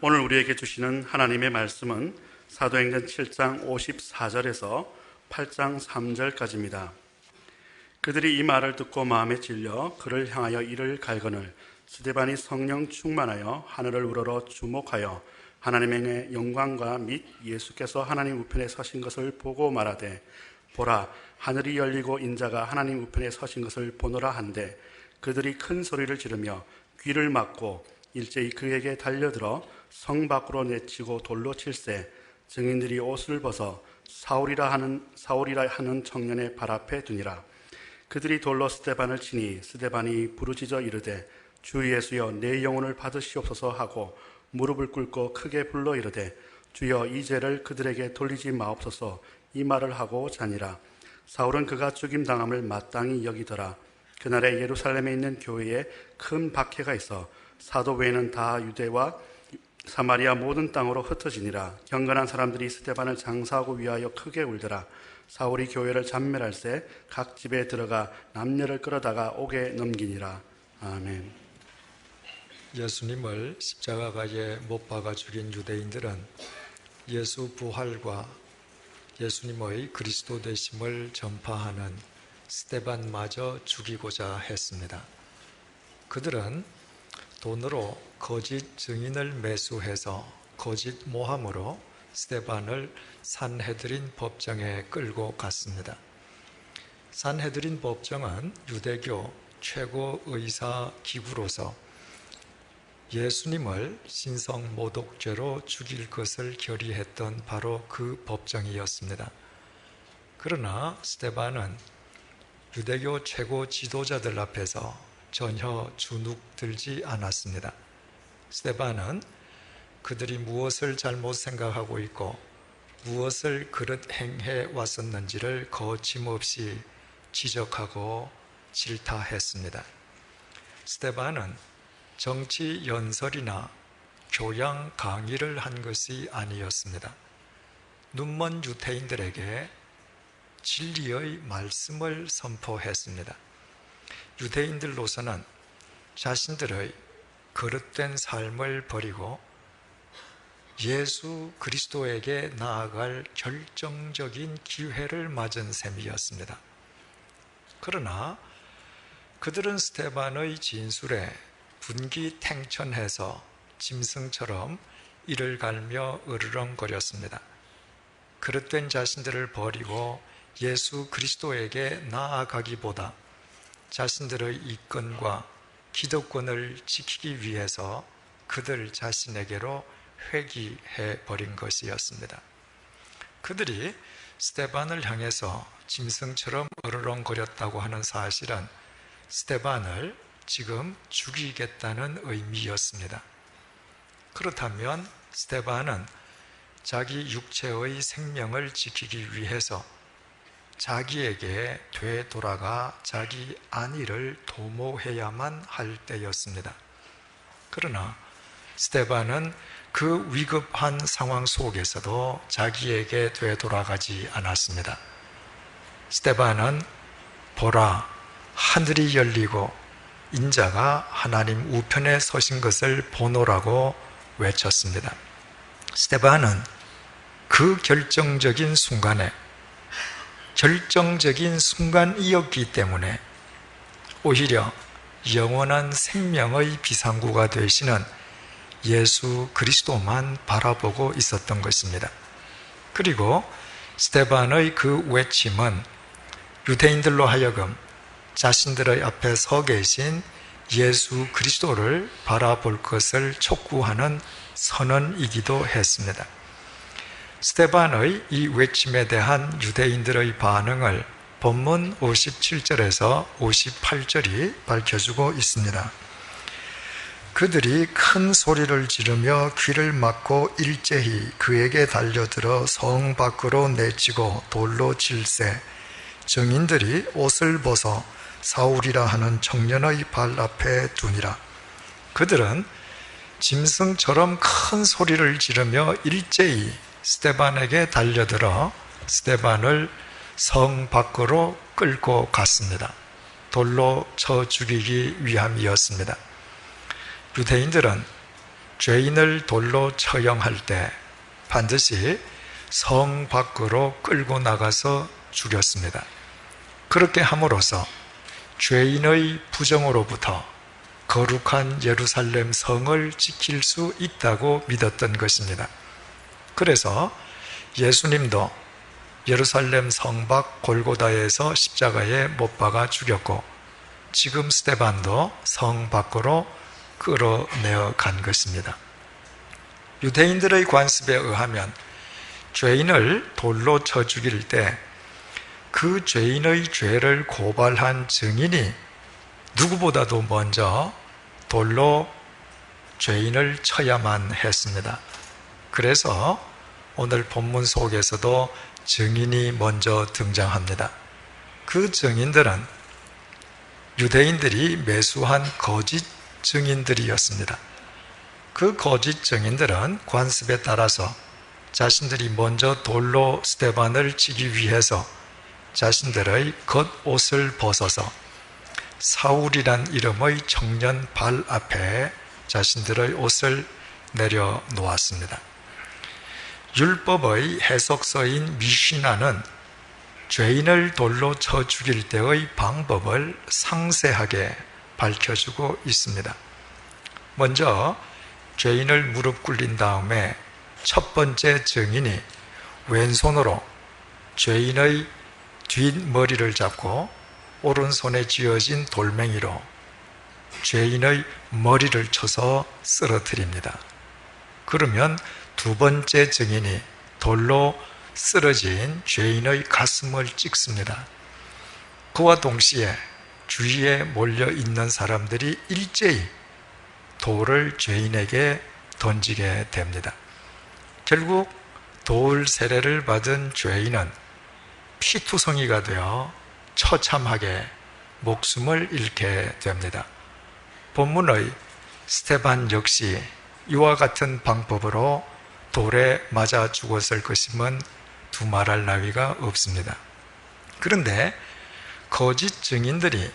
오늘 우리에게 주시는 하나님의 말씀은 사도행전 7장 54절에서 8장 3절까지입니다. 그들이 이 말을 듣고 마음에 찔려 그를 향하여 이를 갈거늘 스데반이 성령 충만하여 하늘을 우러러 주목하여 하나님의 영광과 및 예수께서 하나님 우편에 서신 것을 보고 말하되 보라 하늘이 열리고 인자가 하나님 우편에 서신 것을 보노라 한데 그들이 큰 소리를 지르며 귀를 막고 일제히 그에게 달려들어 성 밖으로 내치고 돌로 칠세 증인들이 옷을 벗어 사울이라 하는 청년의 발 앞에 두니라. 그들이 돌로 스데반을 치니 스데반이 부르짖어 이르되 주 예수여 내 영혼을 받으시옵소서 하고 무릎을 꿇고 크게 불러 이르되 주여 이 죄를 그들에게 돌리지 마옵소서 이 말을 하고 자니라. 사울은 그가 죽임당함을 마땅히 여기더라. 그날에 예루살렘에 있는 교회에 큰 박해가 있어 사도 외에는 다 유대와 사마리아 모든 땅으로 흩어지니라. 경건한 사람들이 스데반을 장사하고 위하여 크게 울더라. 사울이 교회를 잔멸할새 각 집에 들어가 남녀를 끌어다가 옥에 넘기니라. 아멘. 예수님을 십자가가에 못 박아 죽인 유대인들은 예수 부활과 예수님의 그리스도 되심을 전파하는 스데반마저 죽이고자 했습니다. 그들은 돈으로 거짓 증인을 매수해서 거짓 모함으로 스데반을 산헤드린 법정에 끌고 갔습니다. 산헤드린 법정은 유대교 최고 의사 기구로서 예수님을 신성 모독죄로 죽일 것을 결의했던 바로 그 법정이었습니다. 그러나 스데반은 유대교 최고 지도자들 앞에서 전혀 주눅들지 않았습니다. 스데반은 그들이 무엇을 잘못 생각하고 있고 무엇을 그릇 행해 왔었는지를 거침없이 지적하고 질타했습니다. 스데반은 정치 연설이나 교양 강의를 한 것이 아니었습니다. 눈먼 유대인들에게 진리의 말씀을 선포했습니다. 유대인들로서는 자신들의 거릇된 삶을 버리고 예수 그리스도에게 나아갈 결정적인 기회를 맞은 셈이었습니다. 그러나 그들은 스데반의 진술에 분기탱천해서 짐승처럼 이를 갈며 으르렁거렸습니다. 그릇된 자신들을 버리고 예수 그리스도에게 나아가기보다 자신들의 이권과 기득권을 지키기 위해서 그들 자신에게로 회귀해 버린 것이었습니다. 그들이 스데반을 향해서 짐승처럼 으르렁거렸다고 하는 사실은 스데반을 지금 죽이겠다는 의미였습니다. 그렇다면 스데반은 자기 육체의 생명을 지키기 위해서 자기에게 되돌아가 자기 안위를 도모해야만 할 때였습니다. 그러나 스데반은 그 위급한 상황 속에서도 자기에게 되돌아가지 않았습니다. 스데반은 보라 하늘이 열리고 인자가 하나님 우편에 서신 것을 보노라고 외쳤습니다. 스데반은 그 결정적인 순간이었기 때문에 오히려 영원한 생명의 비상구가 되시는 예수 그리스도만 바라보고 있었던 것입니다. 그리고 스데반의 그 외침은 유대인들로 하여금 자신들의 앞에 서 계신 예수 그리스도를 바라볼 것을 촉구하는 선언이기도 했습니다. 스데반의 이 외침에 대한 유대인들의 반응을 본문 57절에서 58절이 밝혀주고 있습니다. 그들이 큰 소리를 지르며 귀를 막고 일제히 그에게 달려들어 성 밖으로 내치고 돌로 칠세 증인들이 옷을 벗어 사울이라 하는 청년의 발 앞에 두니라. 그들은 짐승처럼 큰 소리를 지르며 일제히 스데반에게 달려들어 스데반을 성 밖으로 끌고 갔습니다. 돌로 쳐 죽이기 위함이었습니다. 유대인들은 죄인을 돌로 처형할 때 반드시 성 밖으로 끌고 나가서 죽였습니다. 그렇게 함으로써 죄인의 부정으로부터 거룩한 예루살렘 성을 지킬 수 있다고 믿었던 것입니다. 그래서 예수님도 예루살렘 성 밖 골고다에서 십자가에 못 박아 죽였고, 지금 스데반도 성 밖으로 끌어내어 간 것입니다. 유대인들의 관습에 의하면 죄인을 돌로 쳐 죽일 때 그 죄인의 죄를 고발한 증인이 누구보다도 먼저 돌로 죄인을 쳐야만 했습니다. 그래서 오늘 본문 속에서도 증인이 먼저 등장합니다. 그 증인들은 유대인들이 매수한 거짓 증인들이었습니다. 그 거짓 증인들은 관습에 따라서 자신들이 먼저 돌로 스데반을 치기 위해서 자신들의 겉옷을 벗어서 사울이란 이름의 청년 발 앞에 자신들의 옷을 내려놓았습니다. 율법의 해석서인 미시나는 죄인을 돌로 쳐 죽일 때의 방법을 상세하게 밝혀주고 있습니다. 먼저 죄인을 무릎 꿇린 다음에 첫 번째 증인이 왼손으로 죄인의 뒷머리를 잡고 오른손에 쥐어진 돌멩이로 죄인의 머리를 쳐서 쓰러뜨립니다. 그러면 두 번째 증인이 돌로 쓰러진 죄인의 가슴을 찍습니다. 그와 동시에 주위에 몰려있는 사람들이 일제히 돌을 죄인에게 던지게 됩니다. 결국 돌 세례를 받은 죄인은 피투성이가 되어 처참하게 목숨을 잃게 됩니다. 본문의 스데반 역시 이와 같은 방법으로 돌에 맞아 죽었을 것임은 두말할 나위가 없습니다. 그런데 거짓 증인들이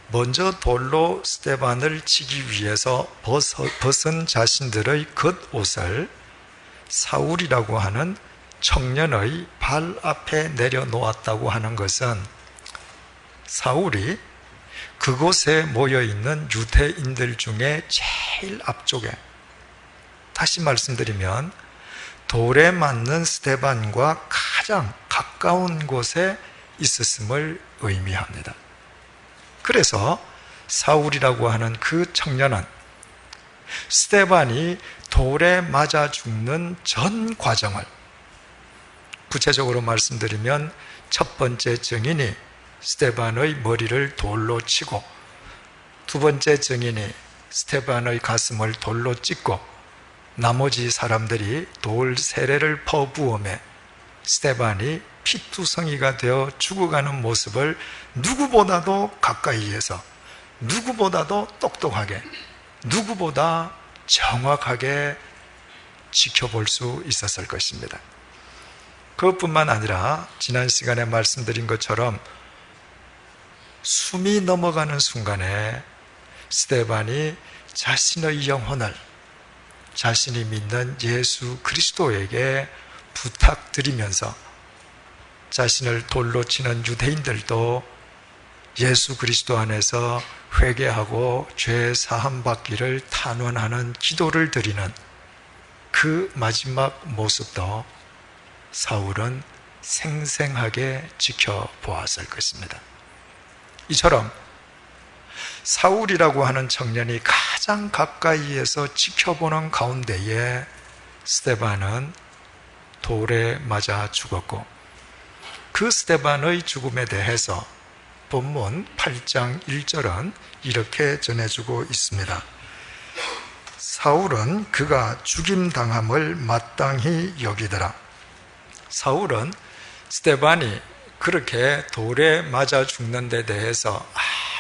먼저 돌로 스데반을 치기 위해서 벗은 자신들의 겉옷을 사울이라고 하는 청년의 발 앞에 내려놓았다고 하는 것은 사울이 그곳에 모여있는 유대인들 중에 제일 앞쪽에, 다시 말씀드리면 돌에 맞는 스데반과 가장 가까운 곳에 있었음을 의미합니다. 그래서 사울이라고 하는 그 청년은 스데반이 돌에 맞아 죽는 전 과정을, 구체적으로 말씀드리면 첫 번째 증인이 스데반의 머리를 돌로 치고, 두 번째 증인이 스데반의 가슴을 돌로 찍고, 나머지 사람들이 돌 세례를 퍼부음에 스데반이 피투성이가 되어 죽어가는 모습을 누구보다도 가까이에서, 누구보다도 똑똑하게, 누구보다 정확하게 지켜볼 수 있었을 것입니다. 그것뿐만 아니라 지난 시간에 말씀드린 것처럼 숨이 넘어가는 순간에 스데반이 자신의 영혼을 자신이 믿는 예수 그리스도에게 부탁드리면서 자신을 돌로 치는 유대인들도 예수 그리스도 안에서 회개하고 죄 사함 받기를 탄원하는 기도를 드리는 그 마지막 모습도 사울은 생생하게 지켜보았을 것입니다. 이처럼 사울이라고 하는 청년이 가장 가까이에서 지켜보는 가운데에 스데반은 돌에 맞아 죽었고, 그 스데반의 죽음에 대해서 본문 8장 1절은 이렇게 전해주고 있습니다. 사울은 그가 죽임당함을 마땅히 여기더라. 사울은 스데반이 그렇게 돌에 맞아 죽는 데 대해서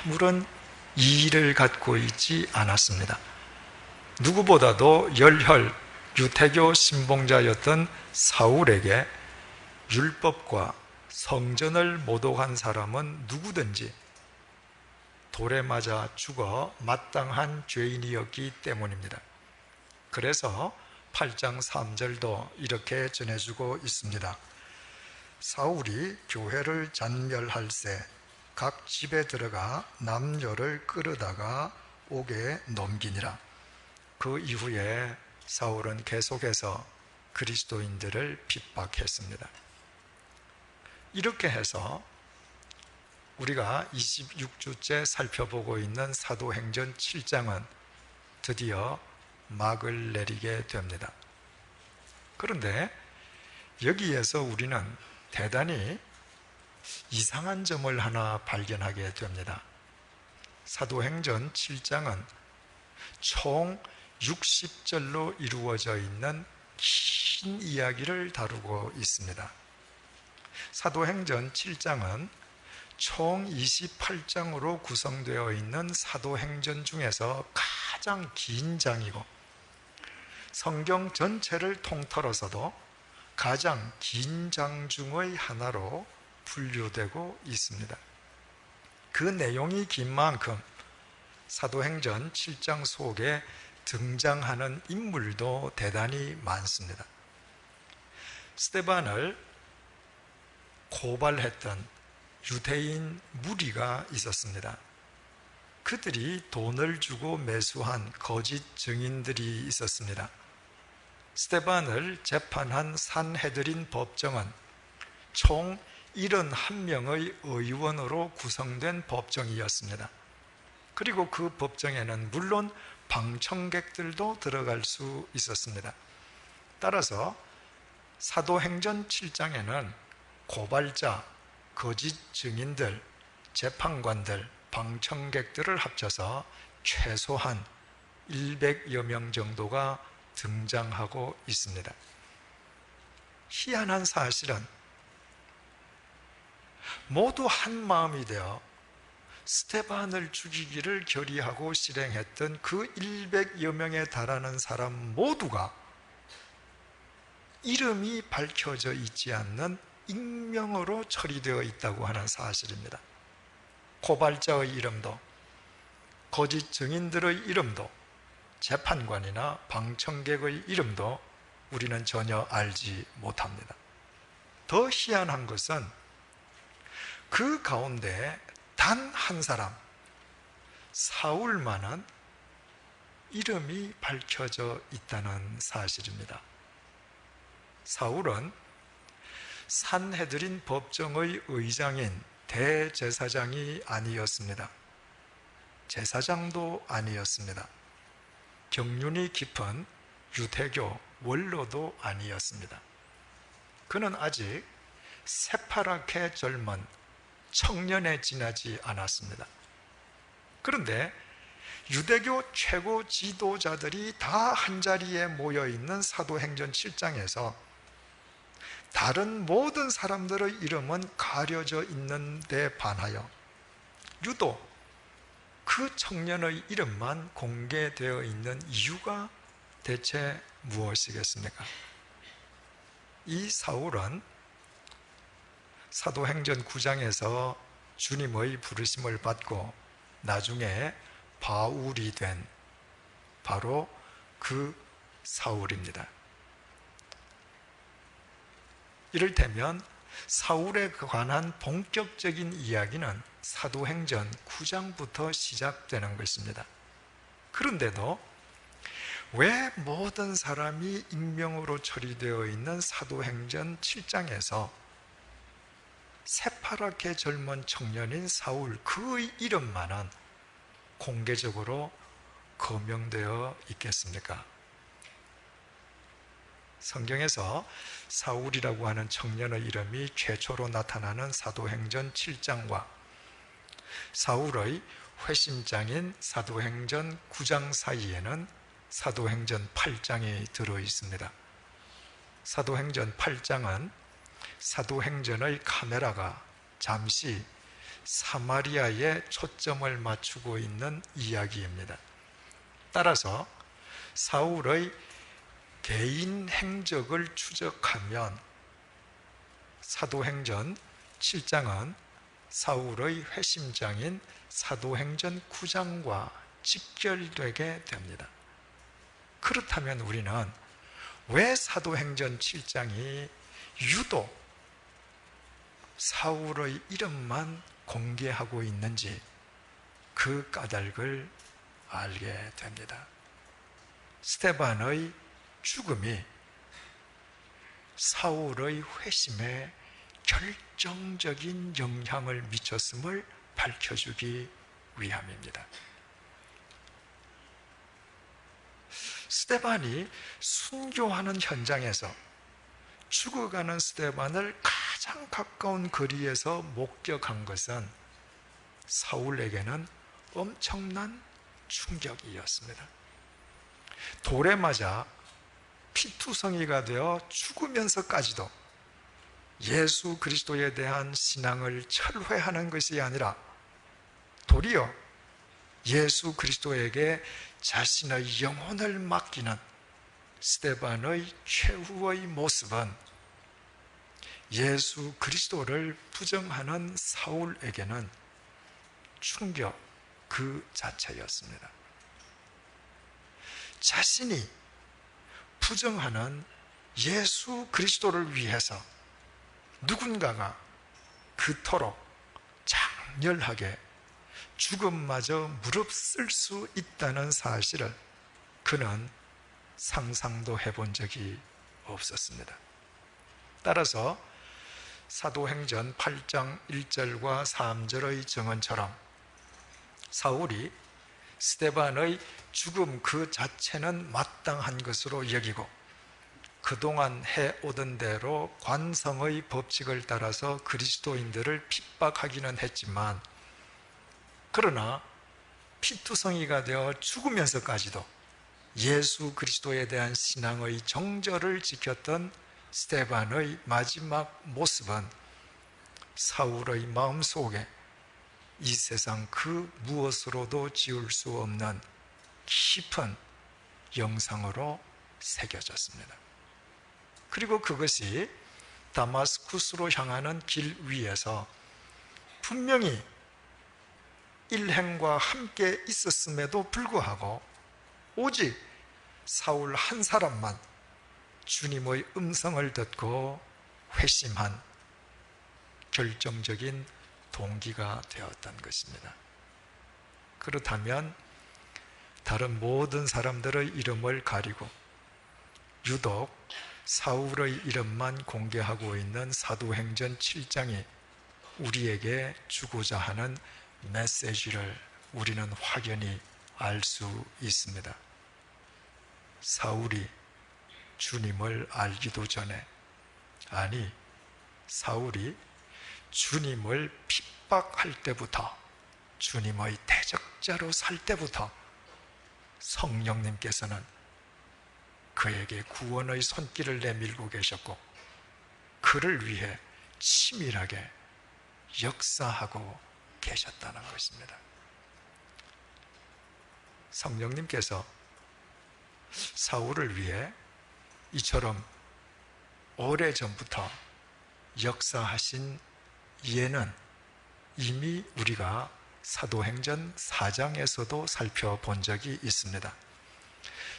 아무런 이의를 갖고 있지 않았습니다. 누구보다도 열혈 유태교 신봉자였던 사울에게 율법과 성전을 모독한 사람은 누구든지 돌에 맞아 죽어 마땅한 죄인이었기 때문입니다. 그래서 8장 3절도 이렇게 전해주고 있습니다. 사울이 교회를 잔멸할세 각 집에 들어가 남녀를 끌어다가 옥에 넘기니라. 그 이후에 사울은 계속해서 그리스도인들을 핍박했습니다. 이렇게 해서 우리가 26주째 살펴보고 있는 사도행전 7장은 드디어 막을 내리게 됩니다. 그런데 여기에서 우리는 대단히 이상한 점을 하나 발견하게 됩니다. 사도행전 7장은 총 60절로 이루어져 있는 긴 이야기를 다루고 있습니다. 사도행전 7장은 총 28장으로 구성되어 있는 사도행전 중에서 가장 긴 장이고 성경 전체를 통틀어서도 가장 긴 장 중의 하나로 분류되고 있습니다. 그 내용이 긴 만큼 사도행전 7장 속에 등장하는 인물도 대단히 많습니다. 스데반을 고발했던 유대인 무리가 있었습니다. 그들이 돈을 주고 매수한 거짓 증인들이 있었습니다. 스데반을 재판한 산헤드린 법정은 총 71명의 의원으로 구성된 법정이었습니다. 그리고 그 법정에는 물론 방청객들도 들어갈 수 있었습니다. 따라서 사도행전 7장에는 고발자, 거짓 증인들, 재판관들, 방청객들을 합쳐서 최소한 100여 명 정도가 등장하고 있습니다. 희한한 사실은 모두 한 마음이 되어 스데반을 죽이기를 결의하고 실행했던 그 100여 명에 달하는 사람 모두가 이름이 밝혀져 있지 않는 익명으로 처리되어 있다고 하는 사실입니다. 고발자의 이름도, 거짓 증인들의 이름도, 재판관이나 방청객의 이름도 우리는 전혀 알지 못합니다. 더 희한한 것은 그 가운데 단 한 사람, 사울만은 이름이 밝혀져 있다는 사실입니다. 사울은 산헤드린 법정의 의장인 대제사장이 아니었습니다. 제사장도 아니었습니다. 경륜이 깊은 유대교 원로도 아니었습니다. 그는 아직 새파랗게 젊은 청년에 지나지 않았습니다. 그런데 유대교 최고 지도자들이 다 한자리에 모여있는 사도행전 7장에서 다른 모든 사람들의 이름은 가려져 있는 데 반하여 유독 그 청년의 이름만 공개되어 있는 이유가 대체 무엇이겠습니까? 이 사울은 사도행전 9장에서 주님의 부르심을 받고 나중에 바울이 된 바로 그 사울입니다. 이를테면 사울에 관한 본격적인 이야기는 사도행전 9장부터 시작되는 것입니다. 그런데도 왜 모든 사람이 익명으로 처리되어 있는 사도행전 7장에서 새파랗게 젊은 청년인 사울 그의 이름만은 공개적으로 거명되어 있겠습니까? 성경에서 사울이라고 하는 청년의 이름이 최초로 나타나는 사도행전 7장과 사울의 회심장인 사도행전 9장 사이에는 사도행전 8장이 들어 있습니다. 사도행전 8장은 사도행전의 카메라가 잠시 사마리아에 초점을 맞추고 있는 이야기입니다. 따라서 사울의 개인 행적을 추적하면 사도행전 7장은 사울의 회심장인 사도행전 9장과 직결되게 됩니다. 그렇다면 우리는 왜 사도행전 7장이 유독 사울의 이름만 공개하고 있는지 그 까닭을 알게 됩니다. 스데반의 죽음이 사울의 회심에 결정적인 영향을 미쳤음을 밝혀주기 위함입니다. 스데반이 순교하는 현장에서 죽어가는 스데반을 가장 가까운 거리에서 목격한 것은 사울에게는 엄청난 충격이었습니다. 돌에 맞아 피투성이가 되어 죽으면서까지도 예수 그리스도에 대한 신앙을 철회하는 것이 아니라 도리어 예수 그리스도에게 자신의 영혼을 맡기는 스데반의 최후의 모습은 예수 그리스도를 부정하는 사울에게는 충격 그 자체였습니다. 자신이 부정하는 예수 그리스도를 위해서 누군가가 그토록 장렬하게 죽음마저 무릅쓸 수 있다는 사실을 그는 상상도 해본 적이 없었습니다. 따라서 사도행전 8장 1절과 3절의 증언처럼 사울이 스데반의 죽음 그 자체는 마땅한 것으로 여기고 그동안 해오던 대로 관성의 법칙을 따라서 그리스도인들을 핍박하기는 했지만, 그러나 피투성이가 되어 죽으면서까지도 예수 그리스도에 대한 신앙의 정절을 지켰던 스데반의 마지막 모습은 사울의 마음속에 이 세상 그 무엇으로도 지울 수 없는 깊은 영상으로 새겨졌습니다. 그리고 그것이 다마스쿠스로 향하는 길 위에서 분명히 일행과 함께 있었음에도 불구하고 오직 사울 한 사람만 주님의 음성을 듣고 회심한 결정적인 동기가 되었던 것입니다. 그렇다면 다른 모든 사람들의 이름을 가리고 유독 사울의 이름만 공개하고 있는 사도행전 7장이 우리에게 주고자 하는 메시지를 우리는 확연히 알 수 있습니다. 사울이 주님을 알기도 전에, 아니 사울이 주님을 핍박할 때부터, 주님의 대적자로 살 때부터 성령님께서는 그에게 구원의 손길을 내밀고 계셨고 그를 위해 치밀하게 역사하고 계셨다는 것입니다. 성령님께서 사울을 위해 이처럼 오래전부터 역사하신 예는 이미 우리가 사도행전 4장에서도 살펴본 적이 있습니다.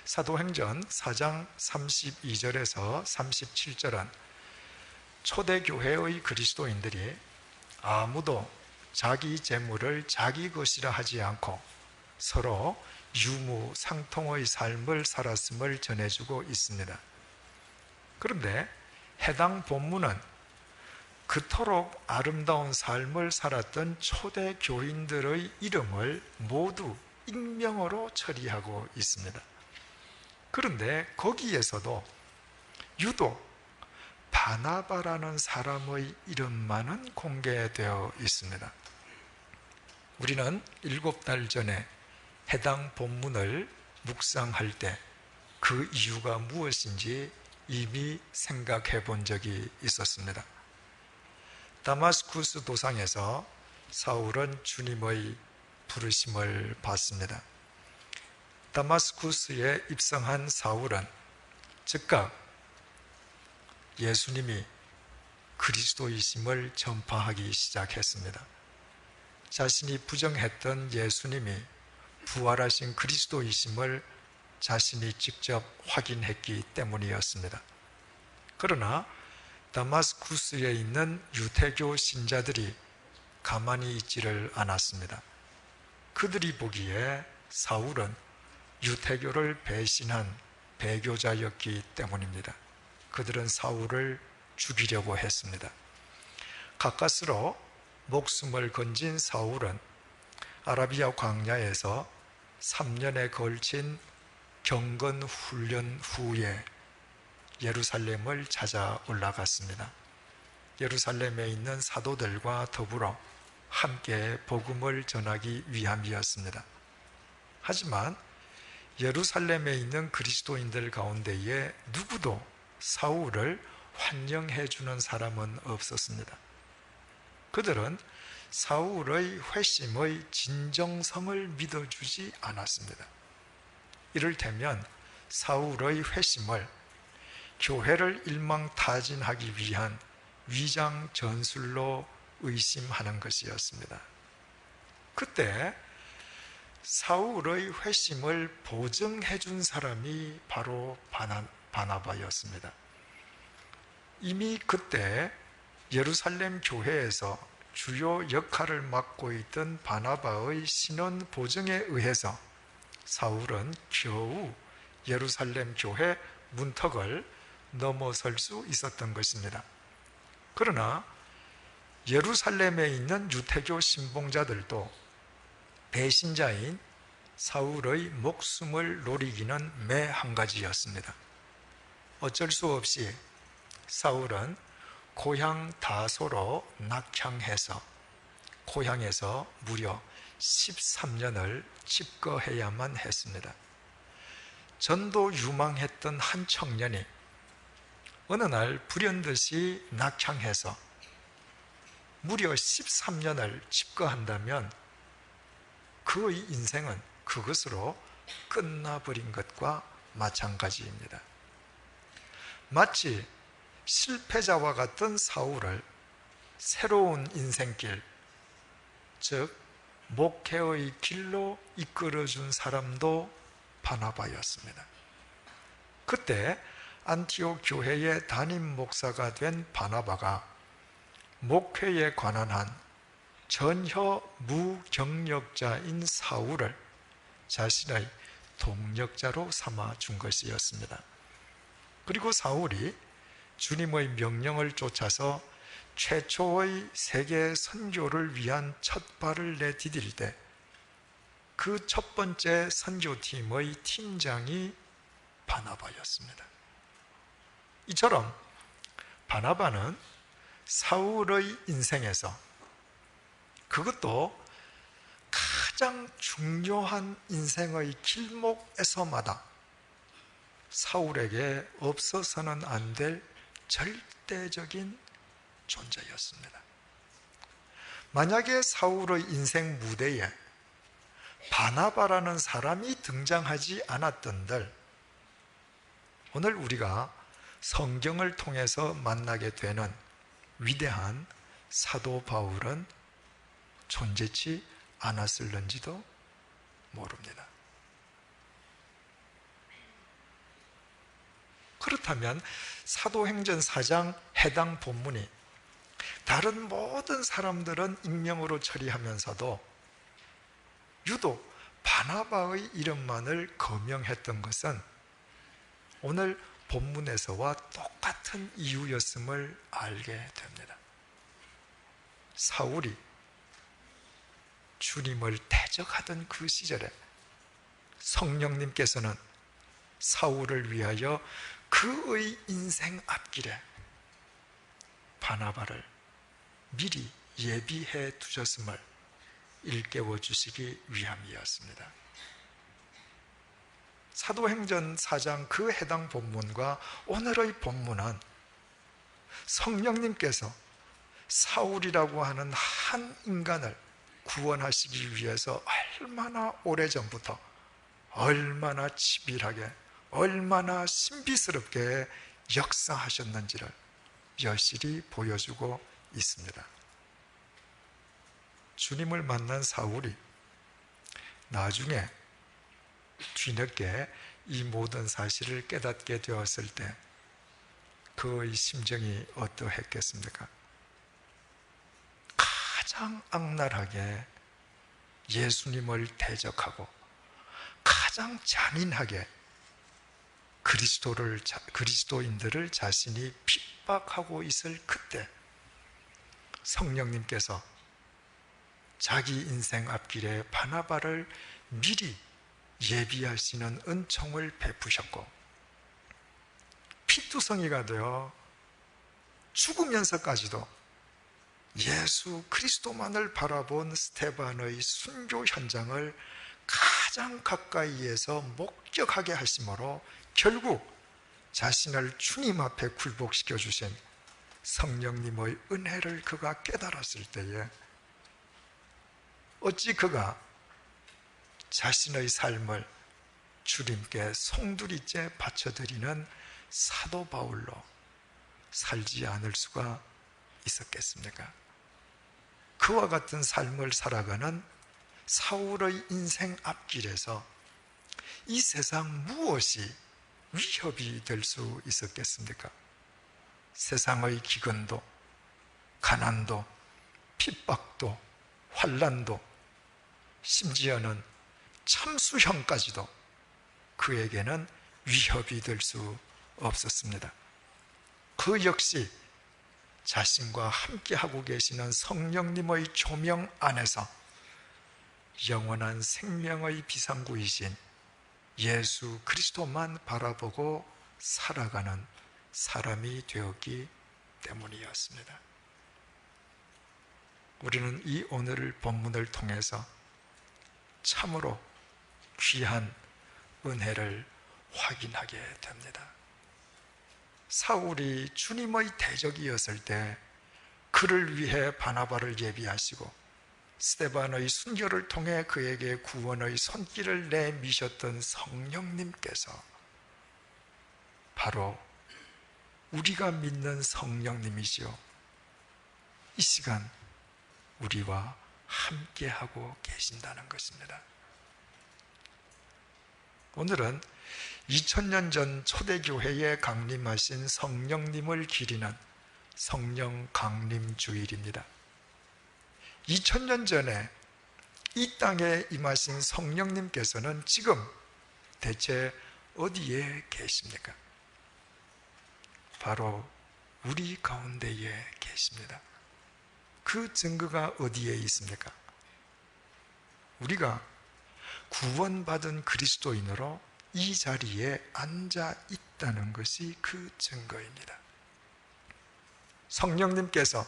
사도행전 4장 32절에서 37절은 초대교회의 그리스도인들이 아무도 자기 재물을 자기 것이라 하지 않고 서로 유무상통의 삶을 살았음을 전해주고 있습니다. 그런데 해당 본문은 그토록 아름다운 삶을 살았던 초대 교인들의 이름을 모두 익명으로 처리하고 있습니다. 그런데 거기에서도 유독 바나바라는 사람의 이름만은 공개되어 있습니다. 우리는 7달 전에 해당 본문을 묵상할 때 그 이유가 무엇인지 이미 생각해 본 적이 있었습니다. 다마스쿠스 도상에서 사울은 주님의 부르심을 받습니다. 다마스쿠스에 입성한 사울은 즉각 예수님이 그리스도이심을 전파하기 시작했습니다. 자신이 부정했던 예수님이 부활하신 그리스도이심을 자신이 직접 확인했기 때문이었습니다. 그러나 다마스쿠스에 있는 유대교 신자들이 가만히 있지를 않았습니다. 그들이 보기에 사울은 유대교를 배신한 배교자였기 때문입니다. 그들은 사울을 죽이려고 했습니다. 가까스로 목숨을 건진 사울은 아라비아 광야에서 3년에 걸친 경건 훈련 후에 예루살렘을 찾아 올라갔습니다. 예루살렘에 있는 사도들과 더불어 함께 복음을 전하기 위함이었습니다. 하지만 예루살렘에 있는 그리스도인들 가운데에 누구도 사울을 환영해 주는 사람은 없었습니다. 그들은 사울의 회심의 진정성을 믿어주지 않았습니다. 이를테면 사울의 회심을 교회를 일망타진하기 위한 위장 전술로 의심하는 것이었습니다. 그때 사울의 회심을 보증해 준 사람이 바로 바나바였습니다. 이미 그때 예루살렘 교회에서 주요 역할을 맡고 있던 바나바의 신원 보증에 의해서 사울은 겨우 예루살렘 교회 문턱을 넘어설 수 있었던 것입니다. 그러나 예루살렘에 있는 유대교 신봉자들도 배신자인 사울의 목숨을 노리기는 매 한 가지였습니다. 어쩔 수 없이 사울은 고향 다소로 낙향해서 고향에서 무려 13년을 집거해야만 했습니다. 전도 유망했던 한 청년이 어느 날 불현듯이 낙향해서 무려 13년을 집거한다면 그의 인생은 그것으로 끝나버린 것과 마찬가지입니다. 마치 실패자와 같은 사울을 새로운 인생길, 즉 목회의 길로 이끌어준 사람도 바나바였습니다. 그때 안티옥 교회의 담임 목사가 된 바나바가 목회에 관한 한 전혀 무경력자인 사울을 자신의 동력자로 삼아 준 것이었습니다. 그리고 사울이 주님의 명령을 쫓아서 최초의 세계 선교를 위한 첫 발을 내디딜 때 그 첫 번째 선교팀의 팀장이 바나바였습니다. 이처럼 바나바는 사울의 인생에서, 그것도 가장 중요한 인생의 길목에서마다 사울에게 없어서는 안 될 절대적인 존재였습니다. 만약에 사울의 인생 무대에 바나바라는 사람이 등장하지 않았던들 오늘 우리가 성경을 통해서 만나게 되는 위대한 사도 바울은 존재치 않았을는지도 모릅니다. 그렇다면 사도행전 4장 해당 본문이 다른 모든 사람들은 익명으로 처리하면서도 유독 바나바의 이름만을 거명했던 것은 오늘 본문에서와 똑같은 이유였음을 알게 됩니다. 사울이 주님을 대적하던 그 시절에 성령님께서는 사울을 위하여 그의 인생 앞길에 바나바를 미리 예비해 두셨음을 일깨워 주시기 위함이었습니다. 사도행전 4장 그 해당 본문과 오늘의 본문은 성령님께서 사울이라고 하는 한 인간을 구원하시기 위해서 얼마나 오래전부터 얼마나 치밀하게 얼마나 신비스럽게 역사하셨는지를 여실히 보여주고 있습니다. 주님을 만난 사울이 나중에 뒤늦게 이 모든 사실을 깨닫게 되었을 때 그의 심정이 어떠했겠습니까? 가장 악랄하게 예수님을 대적하고 가장 잔인하게 그리스도인들을 자신이 핍박하고 있을 그때 성령님께서 자기 인생 앞길에 바나바를 미리 예비하시는 은총을 베푸셨고 피투성이가 되어 죽으면서까지도 예수 그리스도만을 바라본 스데반의 순교 현장을 가장 가까이에서 목격하게 하심으로 결국 자신을 주님 앞에 굴복시켜 주신 성령님의 은혜를 그가 깨달았을 때에 어찌 그가 자신의 삶을 주님께 송두리째 바쳐드리는 사도 바울로 살지 않을 수가 있었겠습니까? 그와 같은 삶을 살아가는 사울의 인생 앞길에서 이 세상 무엇이 위협이 될 수 있었겠습니까? 세상의 기근도, 가난도, 핍박도, 환난도, 심지어는 참수형까지도 그에게는 위협이 될 수 없었습니다. 그 역시 자신과 함께하고 계시는 성령님의 조명 안에서 영원한 생명의 비상구이신 예수 그리스도만 바라보고 살아가는 사람이 되었기 때문이었습니다. 우리는 이 오늘 본문을 통해서 참으로 귀한 은혜를 확인하게 됩니다. 사울이 주님의 대적이었을 때 그를 위해 바나바를 예비하시고 스데반의 순교를 통해 그에게 구원의 손길을 내미셨던 성령님께서 바로 우리가 믿는 성령님이시요 이 시간 우리와 함께하고 계신다는 것입니다. 오늘은 2000년 전 초대교회에 강림하신 성령님을 기리는 성령 강림 주일입니다. 2000년 전에 이 땅에 임하신 성령님께서는 지금 대체 어디에 계십니까? 바로 우리 가운데에 계십니다. 그 증거가 어디에 있습니까? 우리가 구원받은 그리스도인으로 이 자리에 앉아 있다는 것이 그 증거입니다. 성령님께서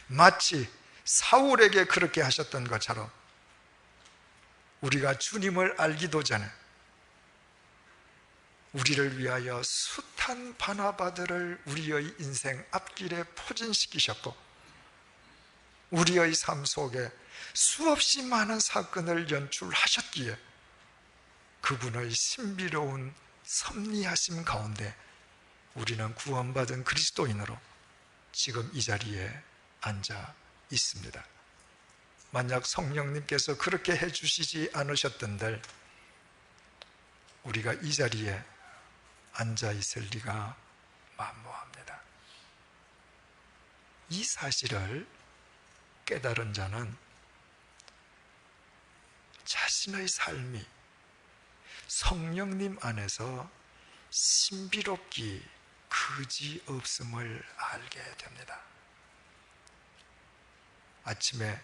마치 사울에게 그렇게 하셨던 것처럼 우리가 주님을 알기도 전에 우리를 위하여 숱한 바나바들을 우리의 인생 앞길에 포진시키셨고 우리의 삶 속에 수없이 많은 사건을 연출하셨기에 그분의 신비로운 섭리하심 가운데 우리는 구원받은 그리스도인으로 지금 이 자리에 앉아 있습니다. 만약 성령님께서 그렇게 해주시지 않으셨던들 우리가 이 자리에 앉아 있을 리가 만무합니다. 이 사실을 깨달은 자는 자신의 삶이 성령님 안에서 신비롭기 그지없음을 알게 됩니다. 아침에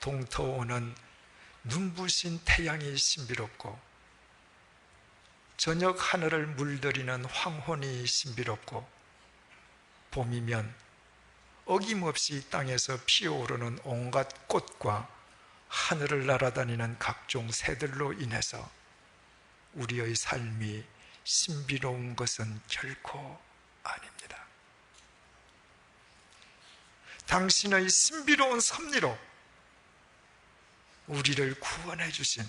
동터오는 눈부신 태양이 신비롭고 저녁 하늘을 물들이는 황혼이 신비롭고 봄이면 어김없이 땅에서 피어오르는 온갖 꽃과 하늘을 날아다니는 각종 새들로 인해서 우리의 삶이 신비로운 것은 결코 아닙니다. 당신의 신비로운 섭리로 우리를 구원해 주신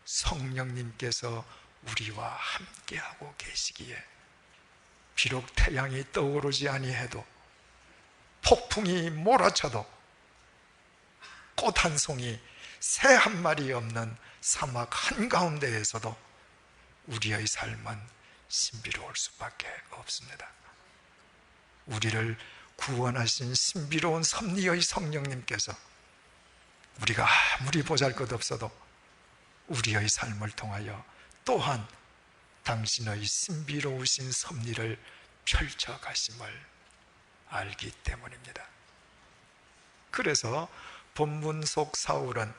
성령님께서 우리와 함께하고 계시기에 비록 태양이 떠오르지 아니해도 폭풍이 몰아쳐도 꽃 한 송이 새 한 마리 없는 사막 한가운데에서도 우리의 삶은 신비로울 수밖에 없습니다. 우리를 구원하신 신비로운 섭리의 성령님께서 우리가 아무리 보잘것없어도 우리의 삶을 통하여 또한 당신의 신비로우신 섭리를 펼쳐가심을 알기 때문입니다. 그래서 본문 속 사울은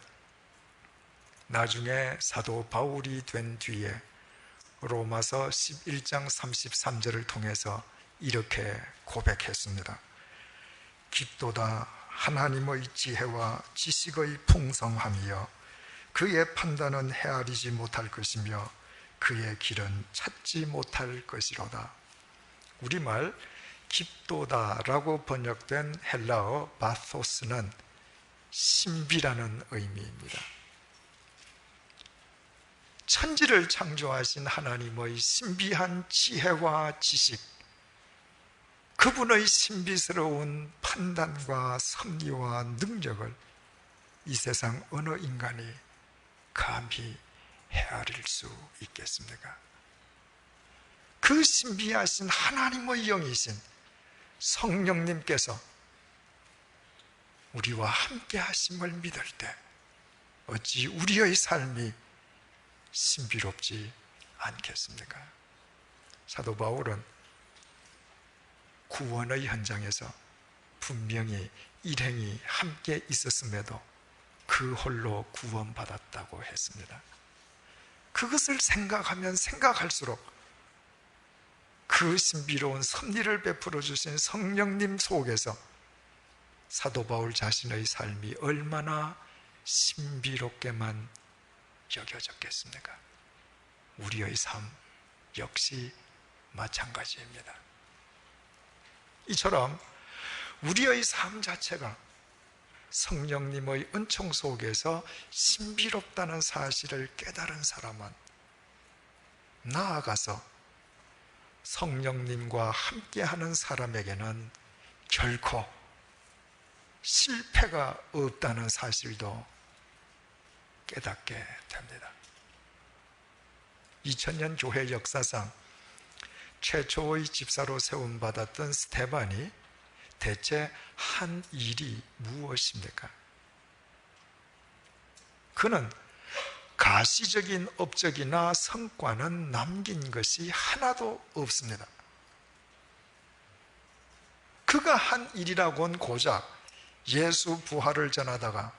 나중에 사도 바울이 된 뒤에 로마서 11장 33절을 통해서 이렇게 고백했습니다. 깊도다 하나님의 지혜와 지식의 풍성함이여 그의 판단은 헤아리지 못할 것이며 그의 길은 찾지 못할 것이로다. 우리말 깊도다라고 번역된 헬라어 바토스는 신비라는 의미입니다. 천지를 창조하신 하나님의 신비한 지혜와 지식, 그분의 신비스러운 판단과 섭리와 능력을 이 세상 어느 인간이 감히 헤아릴 수 있겠습니까? 그 신비하신 하나님의 영이신 성령님께서 우리와 함께 하심을 믿을 때 어찌 우리의 삶이 신비롭지 않겠습니까? 사도 바울은 구원의 현장에서 분명히 일행이 함께 있었음에도 그 홀로 구원받았다고 했습니다. 그것을 생각하면 생각할수록 그 신비로운 섭리를 베풀어 주신 성령님 속에서 사도 바울 자신의 삶이 얼마나 신비롭게만 여겨졌겠습니까? 우리의 삶 역시 마찬가지입니다. 이처럼 우리의 삶 자체가 성령님의 은총 속에서 신비롭다는 사실을 깨달은 사람은 나아가서 성령님과 함께하는 사람에게는 결코 실패가 없다는 사실도 깨닫게 됩니다. 2000년 교회 역사상 최초의 집사로 세움받았던 스데반이 대체 한 일이 무엇입니까? 그는 가시적인 업적이나 성과는 남긴 것이 하나도 없습니다. 그가 한 일이라고는 고작 예수 부활을 전하다가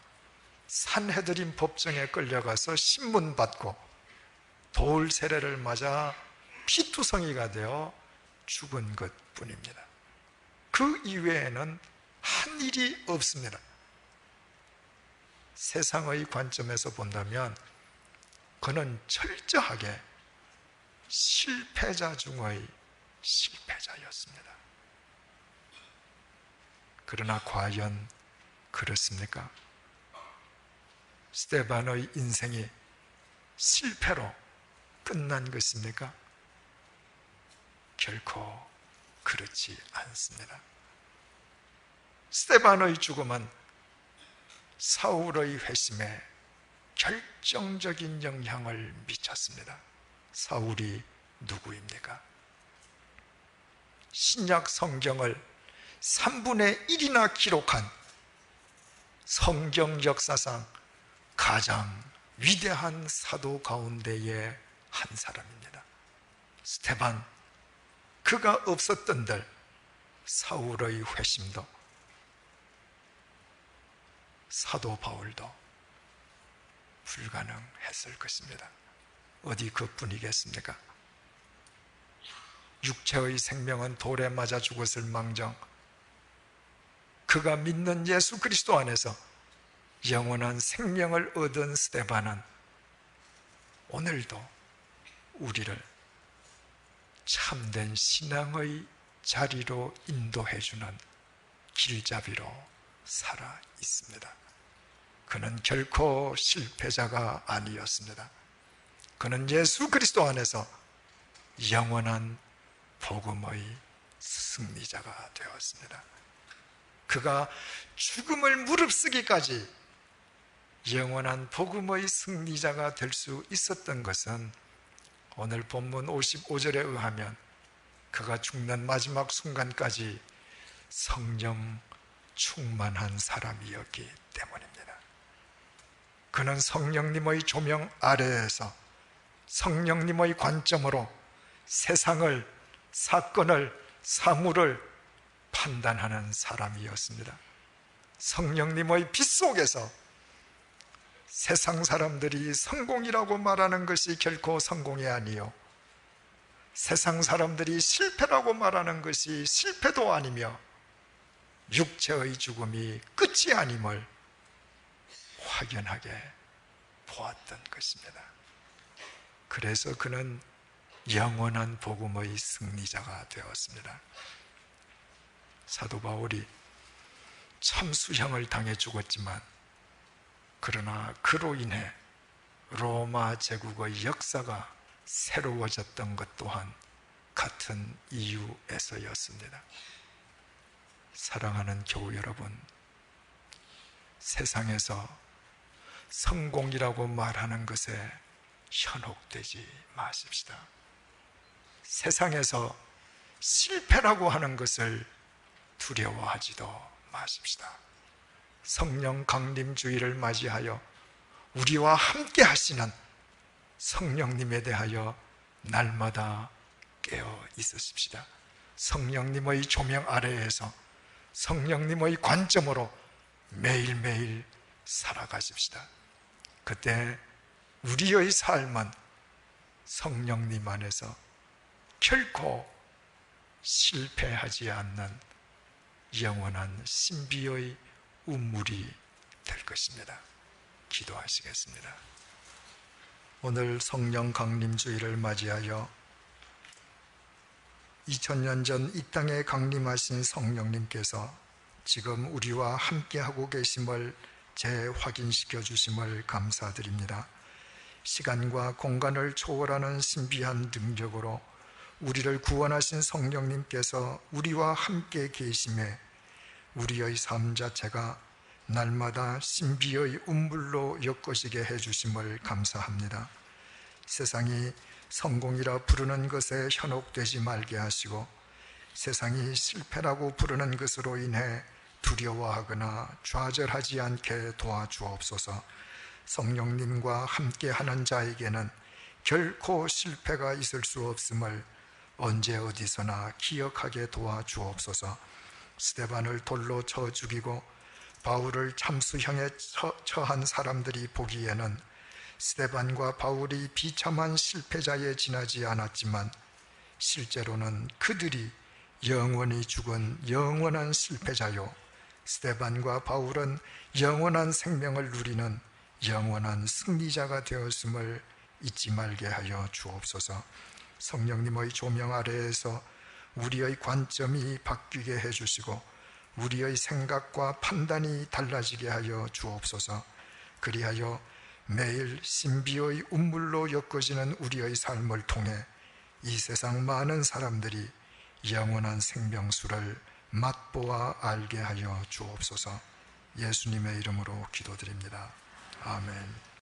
산헤드린 법정에 끌려가서 신문 받고 돌 세례를 맞아 피투성이가 되어 죽은 것뿐입니다. 그 이외에는 한 일이 없습니다. 세상의 관점에서 본다면 그는 철저하게 실패자 중의 실패자였습니다. 그러나 과연 그렇습니까? 스데반의 인생이 실패로 끝난 것입니까? 결코 그렇지 않습니다. 스데반의 죽음은 사울의 회심에 결정적인 영향을 미쳤습니다. 사울이 누구입니까? 신약 성경을 3분의 1이나 기록한 성경 역사상 가장 위대한 사도 가운데의 한 사람입니다. 스데반, 그가 없었던들 사울의 회심도 사도 바울도 불가능했을 것입니다. 어디 그뿐이겠습니까? 육체의 생명은 돌에 맞아 죽었을 망정 그가 믿는 예수 그리스도 안에서 영원한 생명을 얻은 스데반은 오늘도 우리를 참된 신앙의 자리로 인도해주는 길잡이로 살아 있습니다. 그는 결코 실패자가 아니었습니다. 그는 예수 그리스도 안에서 영원한 복음의 승리자가 되었습니다. 그가 죽음을 무릅쓰기까지 영원한 복음의 승리자가 될 수 있었던 것은 오늘 본문 55절에 의하면 그가 죽는 마지막 순간까지 성령 충만한 사람이었기 때문입니다. 그는 성령님의 조명 아래에서 성령님의 관점으로 세상을, 사건을, 사물을 판단하는 사람이었습니다. 성령님의 빛 속에서 세상 사람들이 성공이라고 말하는 것이 결코 성공이 아니요, 세상 사람들이 실패라고 말하는 것이 실패도 아니며 육체의 죽음이 끝이 아님을 확연하게 보았던 것입니다. 그래서 그는 영원한 복음의 승리자가 되었습니다. 사도 바울이 참수형을 당해 죽었지만, 그러나 그로 인해 로마 제국의 역사가 새로워졌던 것 또한 같은 이유에서였습니다. 사랑하는 교우 여러분, 세상에서 성공이라고 말하는 것에 현혹되지 마십시다. 세상에서 실패라고 하는 것을 두려워하지도 마십시다. 성령 강림주의를 맞이하여 우리와 함께 하시는 성령님에 대하여 날마다 깨어 있으십시다. 성령님의 조명 아래에서 성령님의 관점으로 매일매일 살아가십시다. 그때 우리의 삶은 성령님 안에서 결코 실패하지 않는 영원한 신비의 운물이 될 것입니다. 기도하시겠습니다. 오늘 성령 강림주의를 맞이하여 2000년 전 이 땅에 강림하신 성령님께서 지금 우리와 함께하고 계심을 재확인시켜 주심을 감사드립니다. 시간과 공간을 초월하는 신비한 능력으로 우리를 구원하신 성령님께서 우리와 함께 계심에 우리의 삶 자체가 날마다 신비의 운물로 엮어지게 해주심을 감사합니다. 세상이 성공이라 부르는 것에 현혹되지 말게 하시고, 세상이 실패라고 부르는 것으로 인해 두려워하거나 좌절하지 않게 도와주옵소서. 성령님과 함께하는 자에게는 결코 실패가 있을 수 없음을 언제 어디서나 기억하게 도와주옵소서. 스데반을 돌로 쳐 죽이고 바울을 참수형에 처한 사람들이 보기에는 스데반과 바울이 비참한 실패자에 지나지 않았지만, 실제로는 그들이 영원히 죽은 영원한 실패자요, 스데반과 바울은 영원한 생명을 누리는 영원한 승리자가 되었음을 잊지 말게 하여 주옵소서. 성령님의 조명 아래에서 우리의 관점이 바뀌게 해주시고 우리의 생각과 판단이 달라지게 하여 주옵소서. 그리하여 매일 신비의 운물로 엮어지는 우리의 삶을 통해 이 세상 많은 사람들이 영원한 생명수를 맛보아 알게 하여 주옵소서. 예수님의 이름으로 기도드립니다. 아멘.